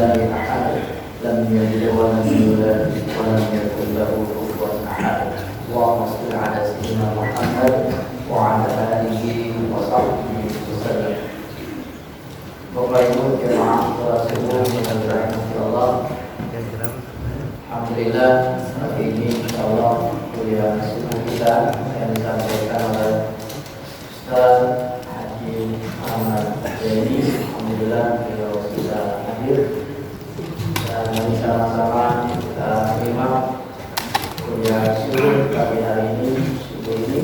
lillahi ahad lam yalid wa lam yulad wa lam yakul lahu kufuwan ahad. Allahumma shalli ala sayyidina Muhammad wa ala alihi wa sahbihi wasallam. Bapak Ibu jemaah salat subuh yang dirahmati alhamdulillah, hari ini insyaallah kuliah subuh kita yang disampaikan oleh Ustaz Haji Ahmad Zaini. Alhamdulillah beliau sudah hadir dan mari sama-sama kita terima kuliah subuh pagi hari ini, subuh ini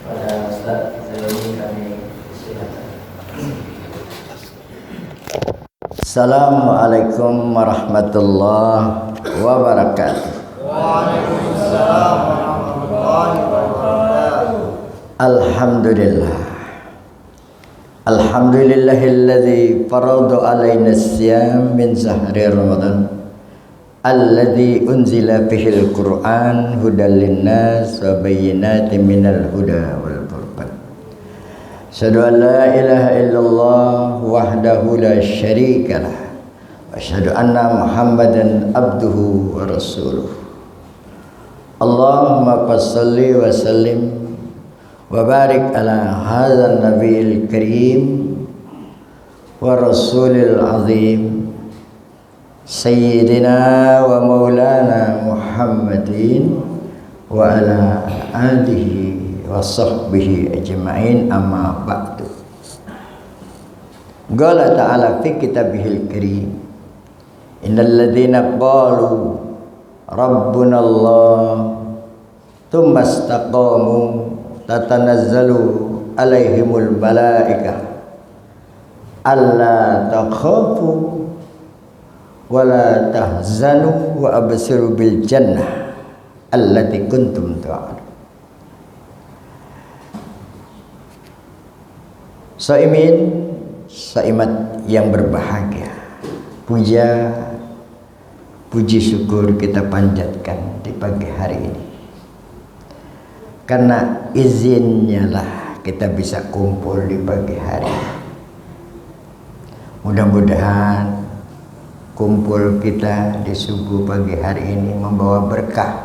pada Ustaz Zaini. Kami silakan. Assalamualaikum warahmatullahi wabarakatuh. Waalaikumsalam warahmatullahi wabarakatuh. Alhamdulillah. Alhamdulillahilladzi farada alaina as-siyam min sahri Ramadan alladzi unzila fihil Qur'an hudal linnas wa bayyinatin minal huda wal furqan. Asyhadu an la ilaha illallah wahdahu la syarika lah wa asyhadu anna Muhammadan abduhu wa rasuluh. Allahumma shalli wa sallim wa barik ala hadzal nabiyil karim wa rasulil azim sayyidina wa maulana Muhammadin wa ala alihi wa sahbihi ajma'in, amma ba'du. Qala ta'ala fi kitabihil karim, innal ladzina qalu rabbuna Allah tsumma istaqamu tatanazzalu alaihimul malaikah alla takhafu wa la tahzanu wa absiru bil jannah allati kuntum tu'adun. Saimin, saimat yang berbahagia, puji syukur kita panjatkan di pagi hari ini. Karena izinnya lah kita bisa kumpul di pagi hari. Mudah-mudahan kumpul kita di subuh pagi hari ini membawa berkah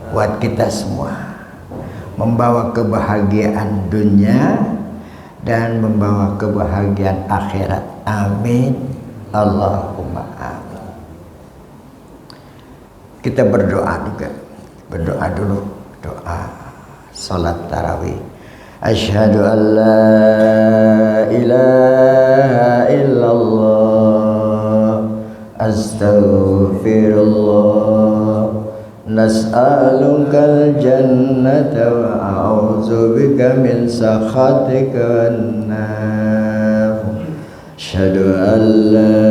buat kita semua, membawa kebahagiaan dunia dan membawa kebahagiaan akhirat. Amin, Allahumma amin. Kita berdoa juga. Berdoa dulu, doa salat tarawih. Asyhadu an la ilaha illallah astaghfirullah nas'alukal jannata wa a'udzubika min sakhatika wan nar. Asyhadu an la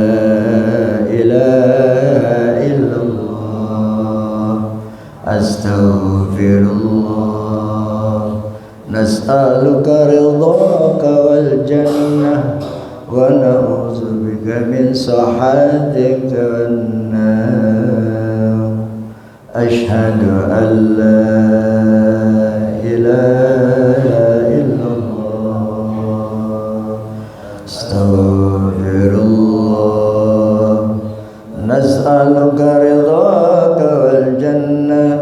ilaha illallah astaghfirullah nas'aluka ridhaka wal jannah wa na'udzubika min sakhatika wan nar. Asyhadu an la ilaha illallah astaghfirullah nas'aluka ridhaka wal jannah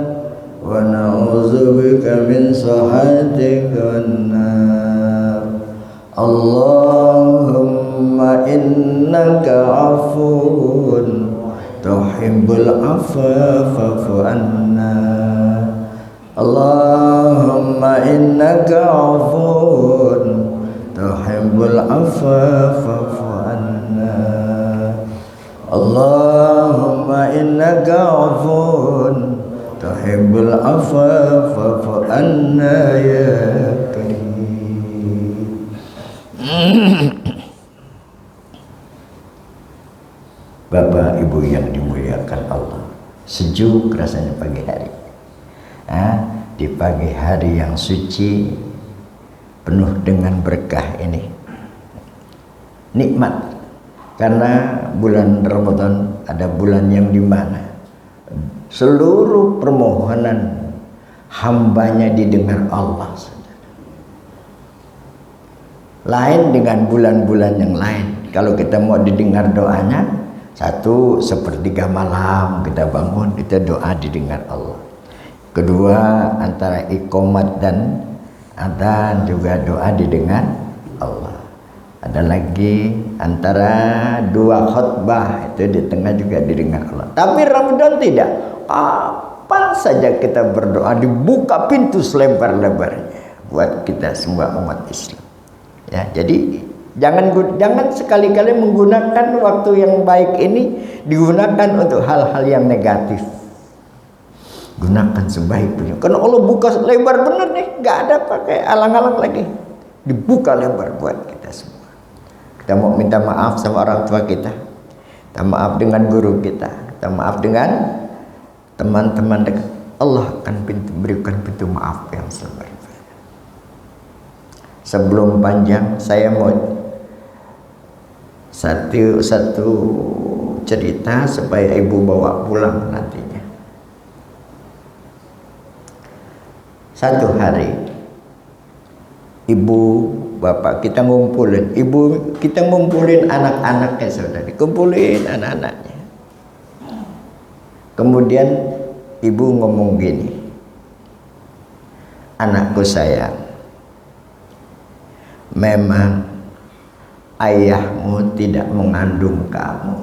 wa na'udzubika min sakhatika wan nar. Allahumma innaka afuwun tuhibbul afwa fa'fu anna. Allahumma innaka afuwun tuhibbul afwa fa'fu anna. Allahumma innaka afuwun tuhibbul afwa fa'fu anna ya karim. Bapak Ibu yang dimuliakan Allah, sejuk rasanya pagi hari. Di pagi hari yang suci, penuh dengan berkah ini, nikmat. Karena bulan Ramadan ada bulan yang dimana seluruh permohonan hambanya didengar Allah. Lain dengan bulan-bulan yang lain. Kalau kita mau didengar doanya, Satu, sepertiga malam kita bangun, kita doa didengar Allah. Kedua, antara iqamat dan adzan juga doa didengar Allah. Ada lagi antara dua khutbah itu di tengah juga didengar Allah. Tapi Ramadan tidak. Kapan saja kita berdoa dibuka pintu selebar-lebarnya buat kita semua umat Islam. Ya, jadi jangan sekali-kali menggunakan waktu yang baik ini digunakan untuk hal-hal yang negatif. Gunakan sebaik-baiknya. Karena Allah buka lebar benar nih, nggak ada pakai alang-alang lagi. Dibuka lebar buat kita semua. Kita mau minta maaf sama orang tua kita, kita maaf dengan guru kita maaf dengan teman-teman dekat. Allah akan berikan pintu maaf yang selebar-lebarnya. Sebelum panjang, saya mau satu cerita supaya ibu bawa pulang nantinya. Satu hari ibu bapak kita ngumpulin, anak-anaknya saudara, kumpulin anak-anaknya. Kemudian ibu ngomong gini, anakku sayang, memang ayahmu tidak mengandung kamu,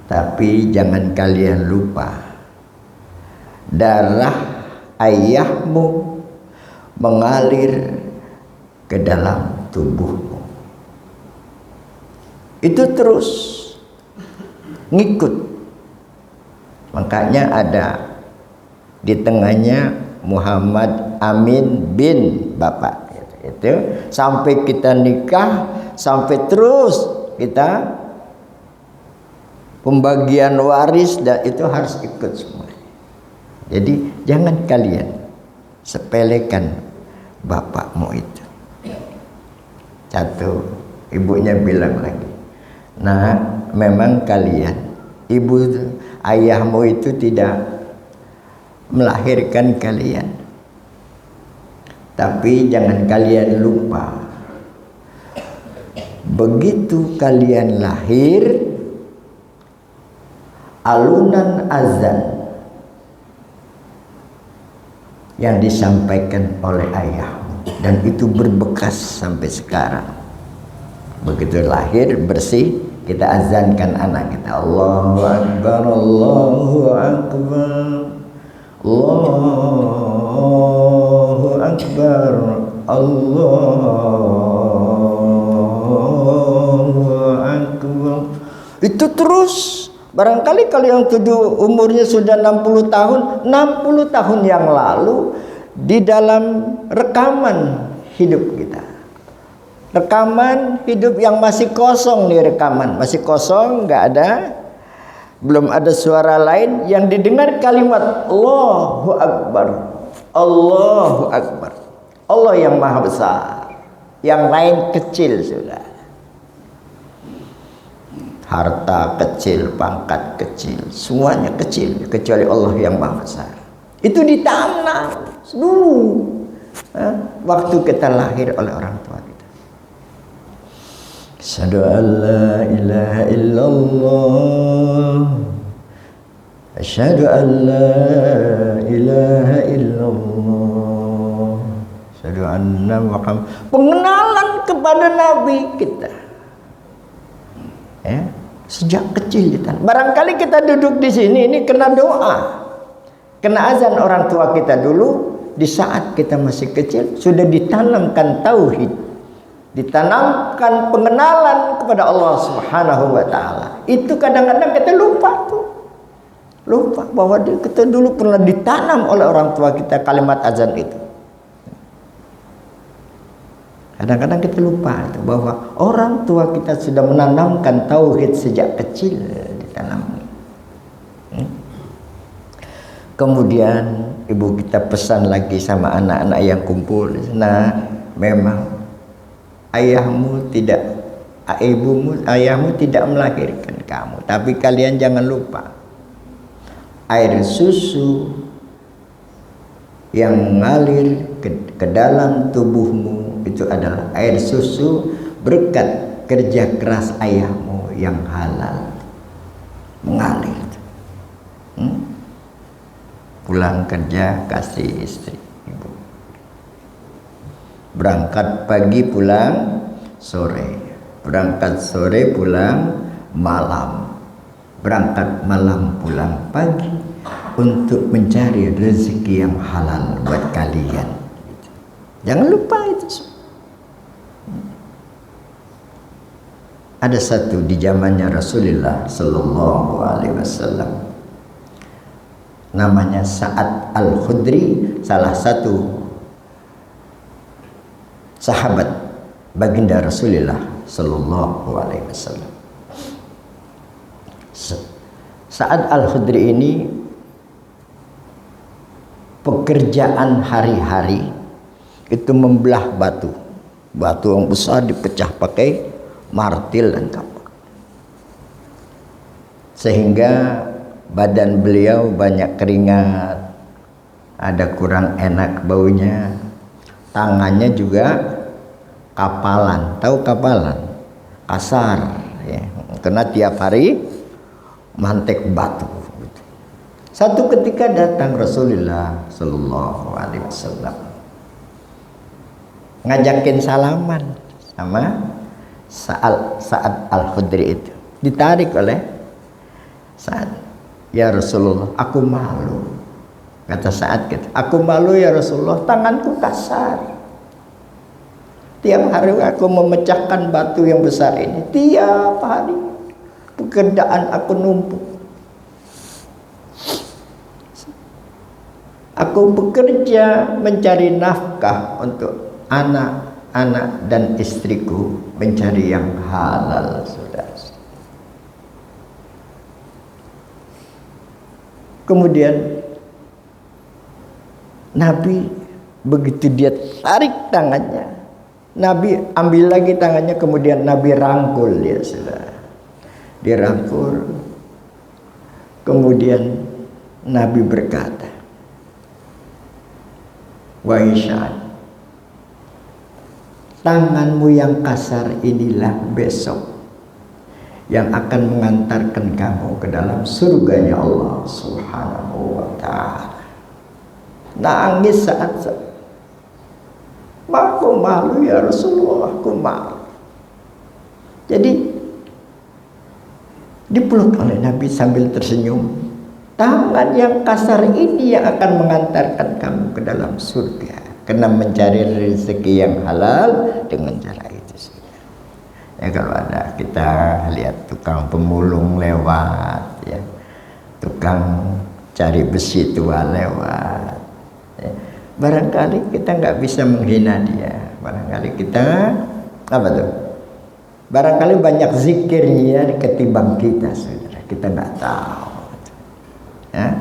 tapi jangan kalian lupa, darah ayahmu mengalir ke dalam tubuhmu. Itu terus ngikut. Makanya ada di tengahnya Muhammad Amin bin Bapak. Itu sampai kita nikah, sampai terus kita pembagian waris, dan itu harus ikut semua. Jadi jangan kalian sepelekan bapakmu itu. Satu, ibunya bilang lagi, nah memang kalian, ayahmu itu tidak melahirkan kalian, tapi jangan kalian lupa, begitu kalian lahir, alunan azan yang disampaikan oleh ayahmu, dan itu berbekas sampai sekarang. Begitu lahir bersih, kita azankan anak kita, Allahu Akbar, Allahu Akbar, Allahu Akbar, Allahu Akbar. Itu terus. Barangkali kalau yang umurnya sudah 60 tahun, 60 tahun yang lalu di dalam rekaman hidup kita. Rekaman hidup yang masih kosong nih, rekaman masih kosong, nggak ada, belum ada suara lain, yang didengar kalimat Allahu Akbar, Allahu Akbar. Allah yang maha besar, yang lain kecil sudah. Harta kecil, pangkat kecil, semuanya kecil kecuali Allah yang maha besar. Itu ditanam dulu waktu kita lahir oleh orang tua kita. Asyhadu an la ilaha illallah, asyhadu an la ilaha illallah, asyhadu anna Muhammad. Pengenalan kepada Nabi kita, ya, sejak kecil kita. Barangkali kita duduk di sini ini kena doa, kena azan orang tua kita dulu. Di saat kita masih kecil sudah ditanamkan tauhid, ditanamkan pengenalan kepada Allah Subhanahu wa taala. Itu kadang-kadang kita lupa tuh. Lupa bahwa kita dulu pernah ditanam oleh orang tua kita kalimat azan itu. Kadang-kadang kita lupa itu, bahwa orang tua kita sudah menanamkan tauhid sejak kecil ditanam. Kemudian ibu kita pesan lagi sama anak-anak yang kumpul, nah memang ayahmu tidak melahirkan kamu, tapi kalian jangan lupa, air susu yang mengalir ke dalam tubuhmu itu adalah air susu berkat kerja keras ayahmu yang halal mengalir. Pulang kerja kasih istri, ibu. Berangkat pagi pulang sore, berangkat sore pulang malam, berangkat malam pulang pagi untuk mencari rezeki yang halal buat kalian. Jangan lupa itu. Ada satu di zamannya Rasulullah Sallallahu Alaihi Wasallam, namanya Sa'ad Al-Khudri, salah satu sahabat baginda Rasulullah Sallallahu Alaihi Wasallam. Sa'ad Al-Khudri ini pekerjaan hari-hari itu membelah batu yang besar dipecah pakai martil dan kapak, sehingga badan beliau banyak keringat, ada kurang enak baunya. Tangannya juga kapalan, tahu kapalan? Kasar ya. Karena tiap hari mantek batu. Satu ketika datang Rasulullah Sallallahu Alaihi Wasallam, ngajakin salaman sama Sa'ad Al-Khudri itu. Ditarik oleh Sa'ad. Ya Rasulullah, aku malu. Kata Sa'ad gitu, aku malu ya Rasulullah, tanganku kasar. Tiap hari aku memecahkan batu yang besar ini. Tiap hari pekerjaan aku numpuk. Aku bekerja mencari nafkah untuk anak-anak dan istriku, mencari yang halal, saudara. Kemudian Nabi begitu dia tarik tangannya, Nabi ambil lagi tangannya, kemudian Nabi rangkul dia, saudara. Dirangkul. Kemudian Nabi berkata, wahai Sa'ad, tanganmu yang kasar inilah besok yang akan mengantarkan kamu ke dalam surganya Allah Subhanahu wa ta'ala. Nangis saat aku malu ya Rasulullah, aku malu. Jadi dipeluk oleh Nabi sambil tersenyum. Tangan yang kasar ini yang akan mengantarkan kamu ke dalam surga, karena mencari rezeki yang halal dengan cara itu. Ya, kalau ada kita lihat tukang pemulung lewat, ya, tukang cari besi tua lewat, ya, barangkali kita nggak bisa menghina dia, barangkali kita apa tuh? Barangkali banyak zikirnya ketimbang kita, saudara. Kita nggak tahu. Ya,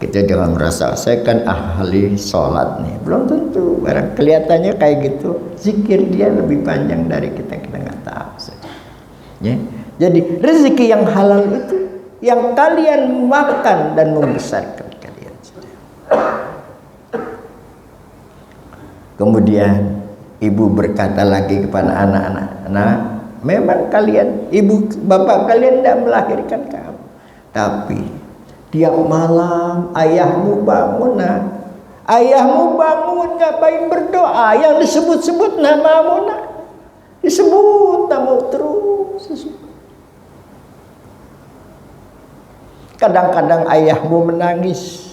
kita jangan merasa saya kan ahli sholat nih, belum tentu. Barang kelihatannya kayak gitu, zikir dia lebih panjang dari kita nggak tahu. Ya, jadi rezeki yang halal itu yang kalian makan dan membesarkan kalian. Kemudian ibu berkata lagi kepada anak-anak, nah, memang kalian, ibu bapak kalian tidak melahirkan kamu, tapi tiap malam ayahmu bangun, nah, ayahmu bangun ngapain berdoa, yang disebut-sebut namamu, nah, disebut namamu terus. Kadang-kadang ayahmu menangis.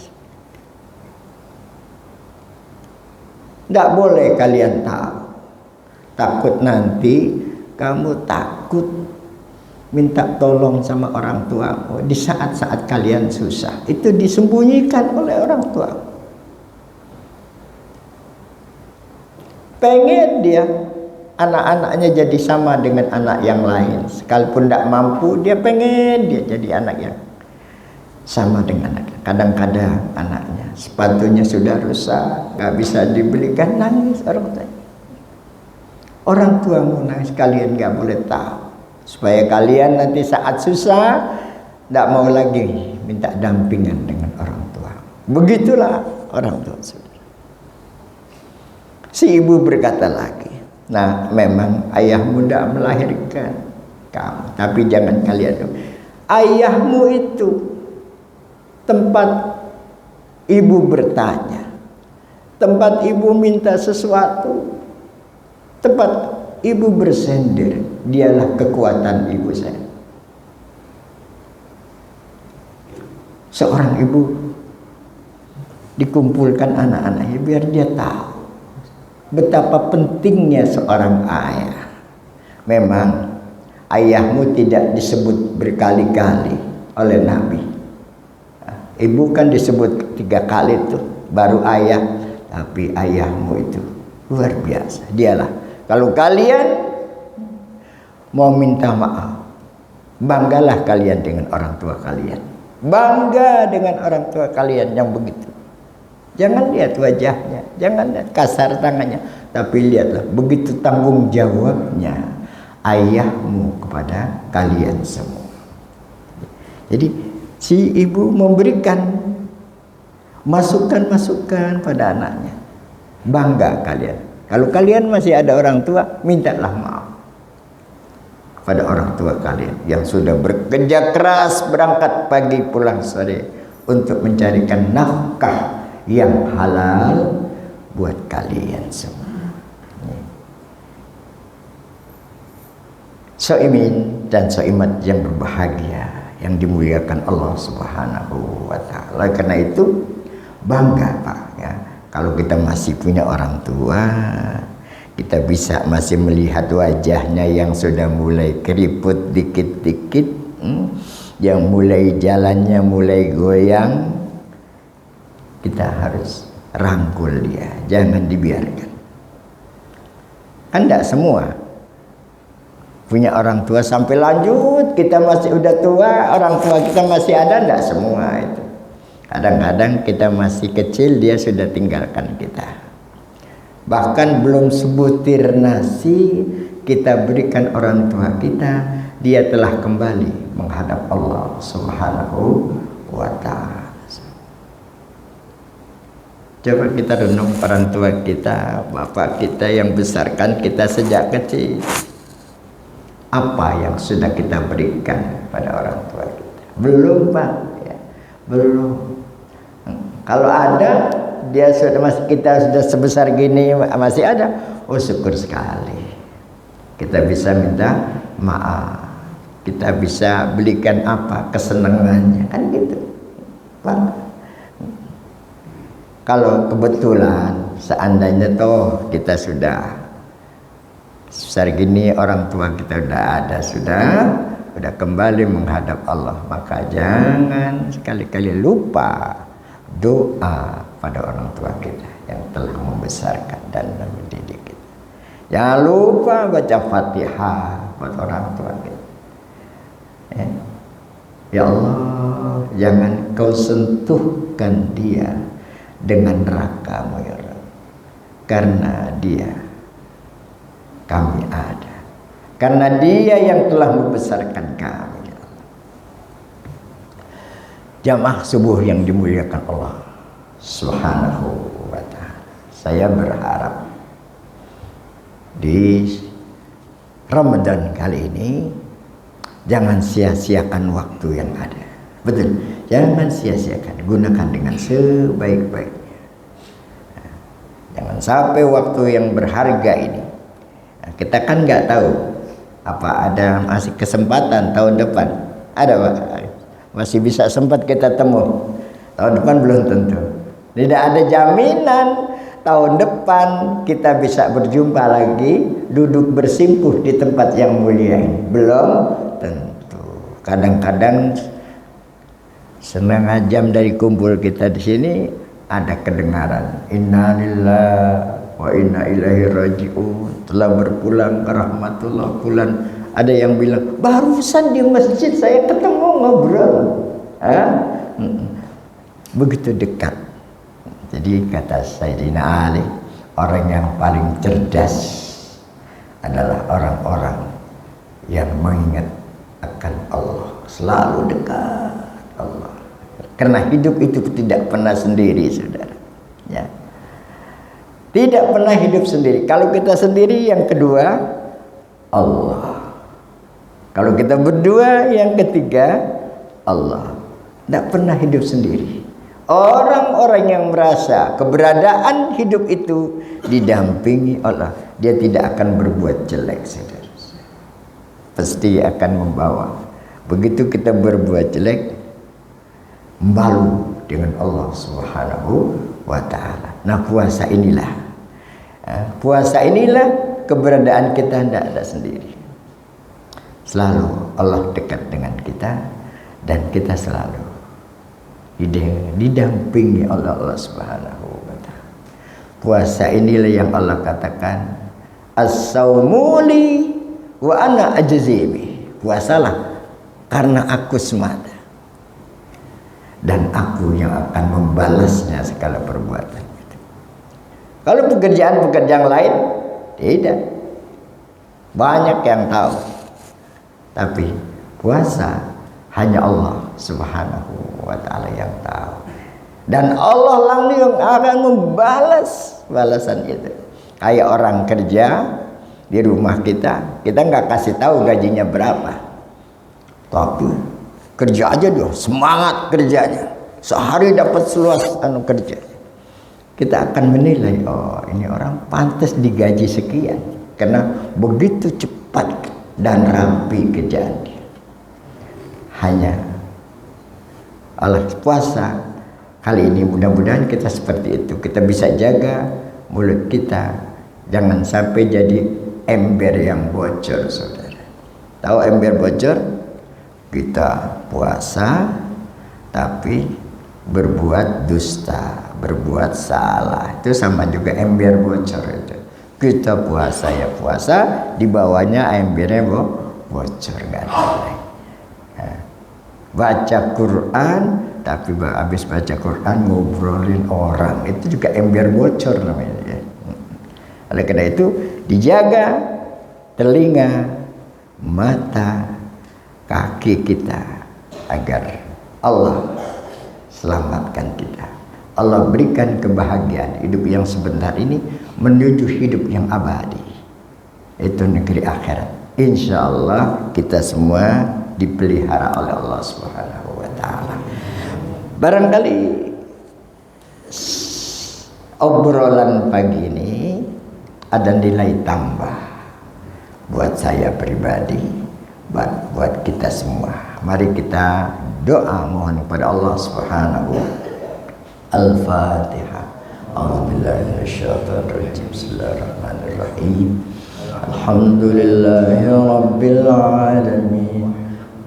Tidak boleh kalian tahu. Takut nanti kamu takut minta tolong sama orang tuamu di saat-saat kalian susah. Itu disembunyikan oleh orang tua. Pengen dia anak-anaknya jadi sama dengan anak yang lain. Sekalipun tidak mampu, dia pengen dia jadi anak yang sama dengan anaknya. Kadang-kadang anaknya sepatunya sudah rusak, nggak bisa dibelikan, nangis orang tua. Orang tuamu nangis, kalian nggak boleh tahu, supaya kalian nanti saat susah tidak mau lagi minta dampingan dengan orang tua. Begitulah orang tua, saudara. Si ibu berkata lagi, Nah, memang ayahmu tidak melahirkan kamu, tapi jangan kalian. Ayahmu itu tempat ibu bertanya, tempat ibu minta sesuatu, tempat ibu bersender, dialah kekuatan ibu saya. Seorang ibu dikumpulkan anak-anaknya biar dia tahu betapa pentingnya seorang ayah. Memang ayahmu tidak disebut berkali-kali oleh Nabi. Ibu kan disebut 3 kali itu, baru ayah. Tapi ayahmu itu luar biasa. Dialah. Kalau kalian mau minta maaf, banggalah kalian dengan orang tua kalian. Bangga dengan orang tua kalian yang begitu. Jangan lihat wajahnya, jangan lihat kasar tangannya, tapi lihatlah begitu tanggung jawabnya ayahmu kepada kalian semua. Jadi si ibu memberikan masukan-masukan pada anaknya. Bangga kalian. Kalau kalian masih ada orang tua, mintalah maaf pada orang tua kalian yang sudah bekerja keras berangkat pagi pulang sore untuk mencarikan nafkah yang halal buat kalian semua. Soimin dan soimat yang berbahagia yang dimuliakan Allah Subhanahu wa taala. Karena itu bangga Pak ya, kalau kita masih punya orang tua, kita bisa masih melihat wajahnya yang sudah mulai keriput dikit-dikit, yang mulai jalannya mulai goyang. Kita harus rangkul dia, jangan dibiarkan. Kan tidak semua punya orang tua sampai lanjut, kita masih udah tua, orang tua kita masih ada, tidak semua itu. Kadang-kadang kita masih kecil, dia sudah tinggalkan kita. Bahkan belum sebutir nasi kita berikan orang tua kita, dia telah kembali menghadap Allah Subhanahu wa ta'ala. Coba kita renung orang tua kita, bapak kita yang besarkan kita sejak kecil. Apa yang sudah kita berikan pada orang tua kita? Belum Pak, ya. Belum. Kalau ada, dia sudah kita sudah sebesar gini masih ada, oh syukur sekali. Kita bisa minta maaf, kita bisa belikan apa kesenangannya, kan gitu Pak. Kalau kebetulan seandainya toh kita sudah besar gini, orang tua kita udah ada, sudah kembali menghadap Allah, maka jangan sekali-kali lupa doa pada orang tua kita yang telah membesarkan dan mendidik kita. Jangan lupa baca Fatihah buat orang tua kita. Ya Allah, jangan kau sentuhkan dia dengan neraka-Mu ya Rabb, karena dia kami ada, karena dia yang telah membesarkan kami ya Allah. Jamaah subuh yang dimuliakan Allah Subhanahu wa ta'ala, saya berharap di Ramadan kali ini jangan sia-siakan waktu yang ada. Betul, jangan sia-siakan, gunakan dengan sebaik-baiknya. Jangan sampai waktu yang berharga ini, kita kan nggak tahu apa ada masih kesempatan tahun depan, ada Pak, masih bisa sempat kita temu. Tahun depan belum tentu, tidak ada jaminan tahun depan kita bisa berjumpa lagi, duduk bersimpuh di tempat yang mulia ini, belum tentu. Kadang-kadang setengah jam dari kumpul kita di sini ada kedengaran innalillahi wa inna ilaihi raji'un, telah berpulang ke rahmatullah fulan. Ada yang bilang barusan di masjid saya ketemu ngobrol. Begitu dekat. Jadi kata Sayyidina Ali, orang yang paling cerdas adalah orang-orang yang mengingat akan Allah, selalu dekat Allah. Karena hidup itu tidak pernah sendiri, saudara. Ya. Tidak pernah hidup sendiri. Kalau kita sendiri, yang kedua Allah. Kalau kita berdua, yang ketiga Allah. Tidak pernah hidup sendiri. Orang-orang yang merasa keberadaan hidup itu didampingi Allah, dia tidak akan berbuat jelek, saudara. Pasti akan membawa. Begitu kita berbuat jelek, malu dengan Allah Subhanahu wa ta'ala. Nah, puasa inilah keberadaan kita tidak ada sendiri. Selalu Allah dekat dengan kita, dan kita selalu didampingi oleh Allah Subhanahu wa ta'ala. Puasa inilah yang Allah katakan, as-saumu li wa ana ajzi bih. Puasalah karena aku semata, dan aku yang akan membalasnya segala perbuatan itu. Kalau pekerjaan lain tidak. Banyak yang tahu, tapi puasa hanya Allah Subhanahu wa ta'ala yang tahu. Dan Allah langsung yang akan membalas balasan itu. Kayak orang kerja di rumah kita nggak kasih tahu gajinya berapa, tapi kerja aja dia, semangat kerjanya, sehari dapat seluas kerja. Kita akan menilai, oh ini orang pantas digaji sekian, karena begitu cepat dan rapi kerjaan dia. Hanya Allah puasa kali ini, mudah-mudahan kita seperti itu. Kita bisa jaga mulut kita, jangan sampai jadi ember yang bocor, saudara. Tahu ember bocor? Kita puasa tapi berbuat dusta, berbuat salah, itu sama juga ember bocor itu. Kita puasa ya puasa, di bawahnya embernya bocor, nggak ada lagi. Baca Quran tapi habis baca Quran ngobrolin orang, itu juga ember bocor namanya ya. Oleh karena itu dijaga telinga, mata, kaki kita agar Allah selamatkan kita. Allah berikan kebahagiaan hidup yang sebentar ini menuju hidup yang abadi, itu negeri akhirat. Insya Allah kita semua dipelihara oleh Allah Subhanahu wa ta'ala. Barangkali obrolan pagi ini ada nilai tambah buat saya pribadi, buat kita semua. Mari kita doa mohon kepada Allah Subhanahu. Al-Fatihah. A'udzubillahi minasyaitonirrajim. Bismillahirrahmanirrahim. Alhamdulillahi rabbil alamin.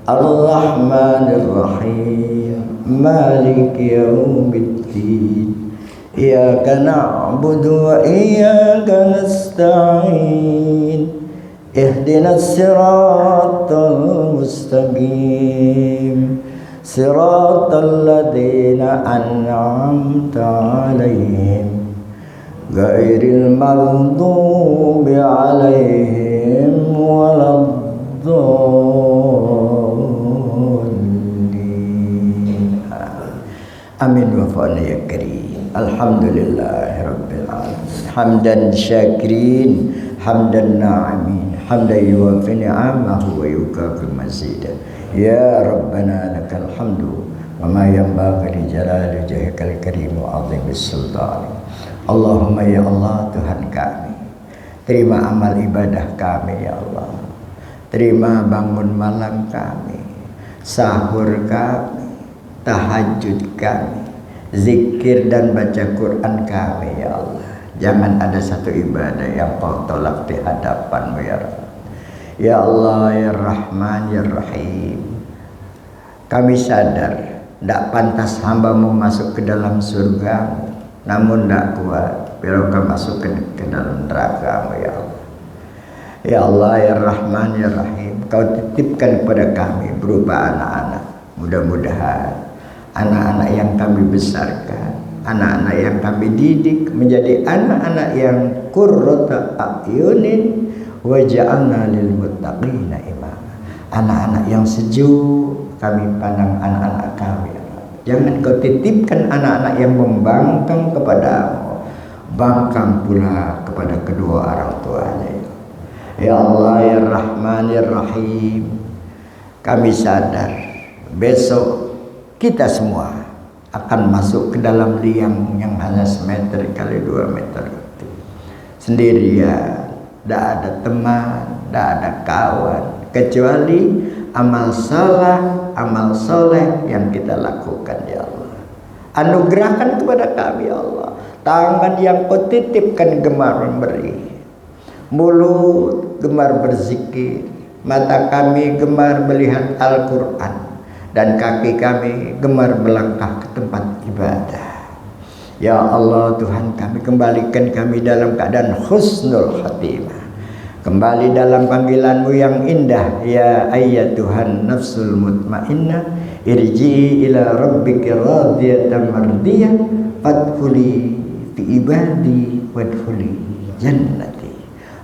Ar-Rahmanir-Rahim. Maliki yaumiddin. Iyyaka na'budu wa iyyaka nasta'in. Ihdinas siratal mustaqim. Siratal ladzina an'amta 'alaihim ghairil maghdubi 'alaihim waladdallin. Amin wa fa'ala ya karim. Alhamdulillahirabbil alamin. Hamdan syakirin, hamdan na'imin, hamdan yuwafi ni'amahu wa yukafi mazidah. Ya Rabbana lakal hamdu wa ma yanbaghi li jalali wajhikal karim wa 'azimi sultan. Allahumma ya Allah Tuhan kami, terima amal ibadah kami ya Allah. Terima bangun malam kami, sahur kami, tahajud kami, zikir dan baca Quran kami ya Allah. Jangan ada satu ibadah yang kau tolak di hadapan-Mu ya Rabb. Ya Allah ya Rahman ya Rahim. Kami sadar tidak pantas hamba-Mu masuk ke dalam surga, namun tidak kuat bila kau masuk ke dalam neraka-Mu ya Allah. Ya Allah ya Rahman ya Rahim, Kau titipkan kepada kami berupa anak-anak. Mudah-mudahan anak-anak yang kami besarkan, anak-anak yang kami didik menjadi anak-anak yang qurrata a'yunin waja'alna lil muttaqina imama. Anak-anak yang sejuk kami pandang anak-anak kami. Jangan Kau titipkan anak-anak yang membangkang kepadamu, bangkang pula kepada kedua orang tuanya. Ya Allah ya Rahman ya Rahim, kami sadar besok kita semua akan masuk ke dalam liang yang hanya semeter kali 2 meter itu. Sendirian, tidak ada teman, tidak ada kawan, kecuali amal salah, amal soleh yang kita lakukan ya Allah. Anugerahkan kepada kami ya Allah. Tangan yang kau titipkan gemar memberi, mulut gemar berzikir, mata kami gemar melihat Al-Quran, dan kaki kami gemar melangkah ke tempat ibadah. Ya Allah Tuhan kami, kembalikan kami dalam keadaan husnul khatimah, kembali dalam panggilan-Mu yang indah. Ya ayyatuhan nafsul mutmainnah, irji'i ila rabbika radiyatan mardiyah, fadkhuli fi ibadi wadkhuli jannati.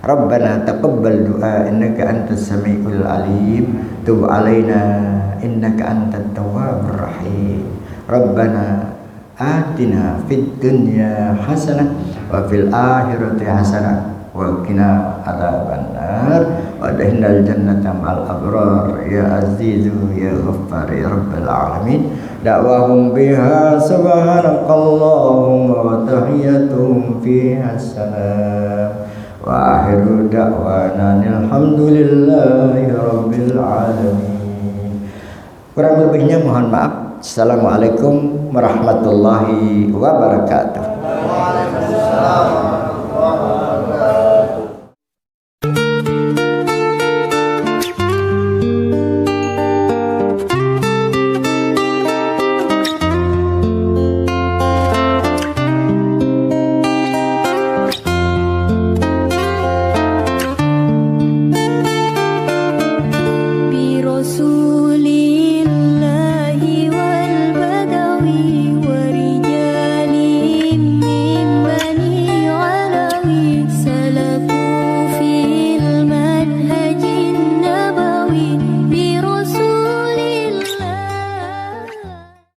Rabbana taqabbal du'a innaka antas samiul alim, tub alaina innaka antat tawwabur rahim. Rabbana atina fid dunya hasanah wa fil akhirati hasanah wa qina adzabannar wa adkhilnal jannata ma'al abrar ya azizu ya ghaffar ya rabbal alamin. Da'wahum biha subhanakallahumma wa tahiyyatuhum fiha salam wa akhiru da'wana alhamdulillahi rabbil alamin. Kurang lebihnya mohon maaf. Assalamualaikum warahmatullahi wabarakatuh. Waalaikumsalam.